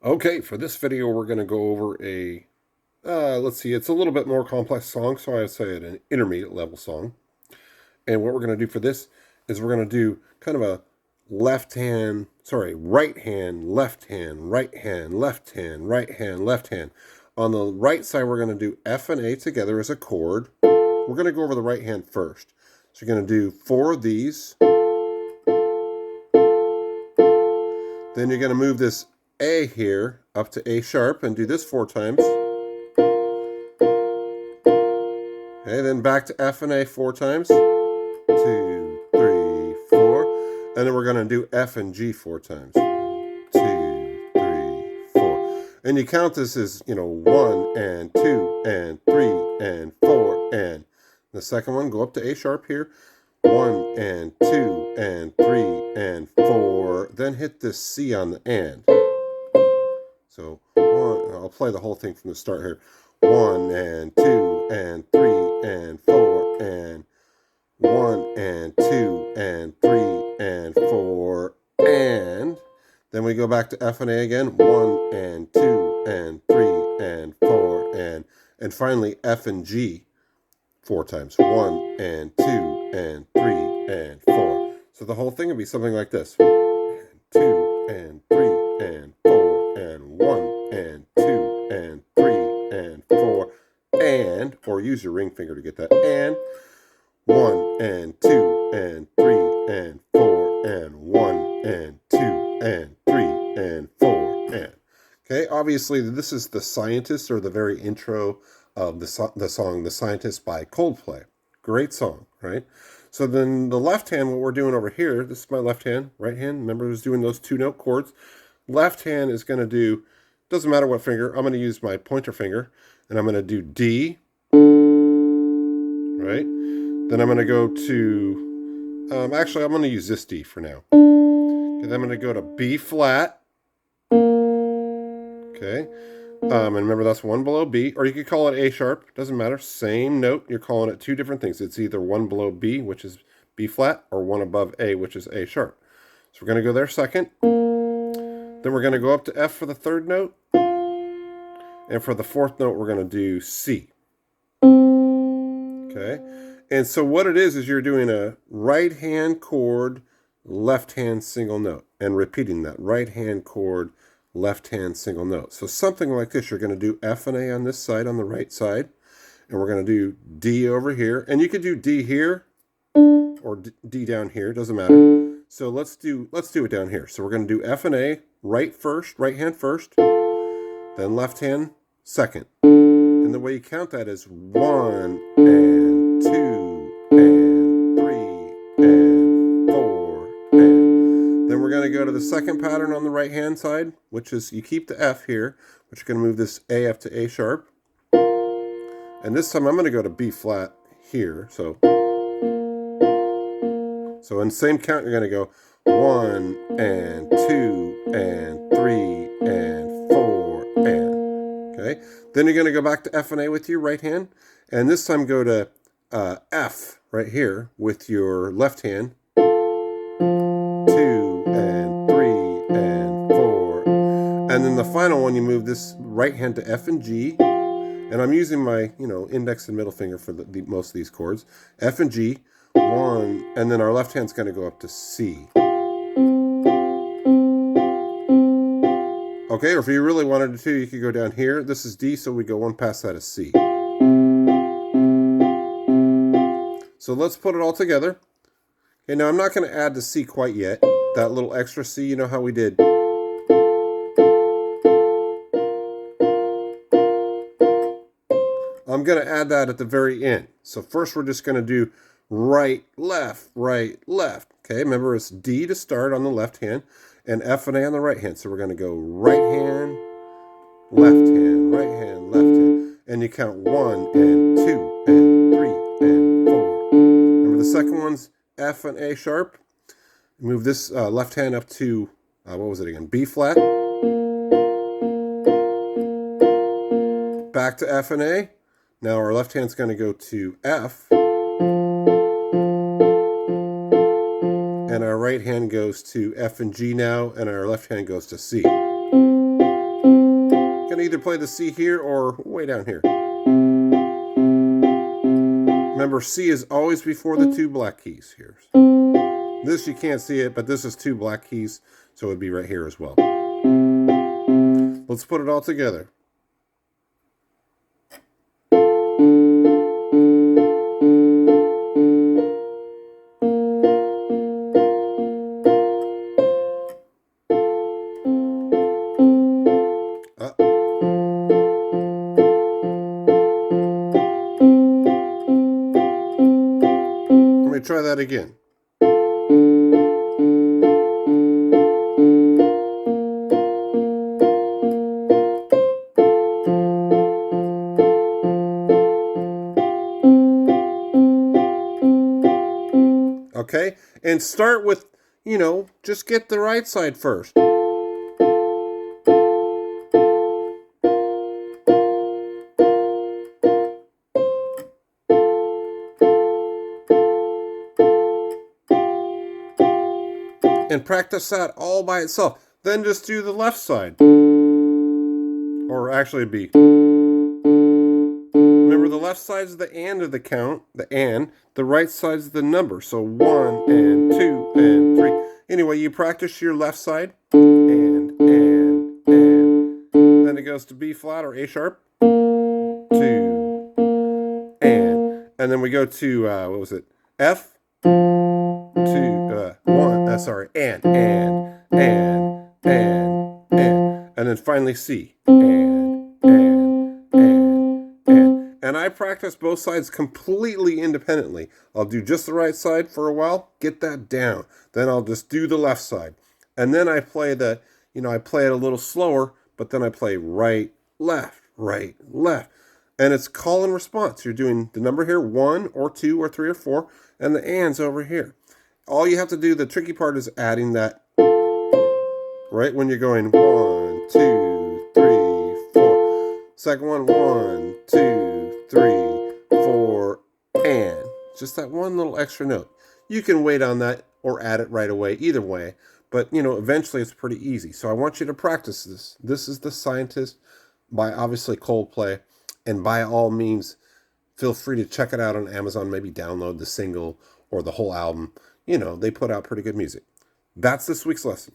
Okay, for this video, we're going to go over let's see, it's a little bit more complex song, so I would say an intermediate level song. And what we're going to do for this is we're going to do kind of a right hand, left hand, right hand, left hand, right hand, left hand. On the right side, we're going to do F and A together as a chord. We're going to go over the right hand first. So you're going to do 4 of these. Then you're going to move this A here up to A sharp and do this 4 times. Okay, then back to F and A 4 times. 2, 3, 4. And then we're going to do F and G 4 times. 2, 3, 4. And you count this as, 1 and 2 and 3 and 4 and the second one, go up to A sharp here. 1 and 2 and 3 and 4. Then hit this C on the and. So I'll play the whole thing from the start here. 1 and 2 and 3 and 4 and 1 and 2 and 3 and 4 and then we go back to F and A again. 1 and 2 and 3 and 4 and finally F and G 4 times. 1 and 2 and 3 and 4. So the whole thing would be something like this. 2 and 3 and 4 and 1 and 2 and 3 and 4 and, or use your ring finger to get that, and 1 and 2 and 3 and 4 and 1 and 2 and 3 and 4 and. Okay, obviously this is The Scientist, or the very intro of the song The Scientist by Coldplay. Great song, right? So then the left hand, what we're doing over here, this is my left hand. Right hand, remember, I was doing those 2-note chords. Left hand is going to do, doesn't matter what finger, I'm going to use my pointer finger, and I'm going to do D, right? Then I'm going to go to, actually I'm going to use this D for now. Okay, then I'm going to go to B flat. Okay, and remember that's 1 below B, or you could call it A sharp, doesn't matter, same note, you're calling it 2 different things. It's either 1 below B, which is B flat, or 1 above A, which is A sharp. So we're going to go there second. Then we're going to go up to F for the 3rd note, and for the 4th note we're going to do C. Okay, and so what it is you're doing a right hand chord, left hand single note, and repeating that right hand chord, left hand single note. So something like this, you're going to do F and A on this side, on the right side, and we're going to do D over here, and you could do D here or D down here, doesn't matter. So let's do it down here. So we're going to do F and A right hand first, then left hand second. And the way you count that is 1 and 2 and 3 and 4 and. Then we're going to go to the second pattern on the right hand side, which is you keep the F here, but you're going to move this A up to A sharp. And this time I'm going to go to B flat here. So in the same count, you're going to go 1 and 2 and 3 and 4 and. Okay, then you're going to go back to F and A with your right hand, and this time go to F right here with your left hand. 2 and 3 and 4, and then the final one you move this right hand to F and G, and I'm using my index and middle finger for the most of these chords. F and G, 1, and then our left hand's going to go up to C. Okay, or if you really wanted to, you could go down here. This is D, so we go one past that as C. So let's put it all together. Okay, now I'm not going to add the C quite yet. That little extra C, you know how we did. I'm going to add that at the very end. So first we're just going to do right, left, right, left. Okay, remember it's D to start on the left hand and F and A on the right hand. So we're going to go right hand, left hand, right hand, left hand. And you count 1 and 2 and 3 and 4. Remember the second one's F and A sharp. Move this left hand up to, what was it again? B flat. Back to F and A. Now our left hand's going to go to F. And our right hand goes to F and G now, and our left hand goes to C. either play the C here or way down here. Remember, C is always before the two black keys here. This you can't see it, but this is two black keys, so it would be right here as well. Let's put it all together. Let me try that again. Okay, and start with, just get the right side first. And practice that all by itself. Then just do the left side. Or actually it'd be. Remember, the left side's the and of the count, the and. The right side's the number. So 1 and 2 and 3. Anyway, you practice your left side. And. Then it goes to B flat or A sharp. 2. And then we go to, what was it? F. 2, 1, sorry, and then finally C, and I practice both sides completely independently. I'll do just the right side for a while, get that down, then I'll just do the left side, and then I play I play it a little slower, but then I play right, left, and it's call and response. You're doing the number here, 1 or 2 or 3 or 4, and the and's over here. All you have to do, the tricky part is adding that right when you're going 1, 2, 3, 4. Second one, 1, 2, 3, 4, and just that one little extra note. You can wait on that or add it right away, either way, but eventually it's pretty easy. So I want you to practice this. This is The Scientist by obviously Coldplay, and by all means, feel free to check it out on Amazon, maybe download the single or the whole album. They put out pretty good music. That's this week's lesson.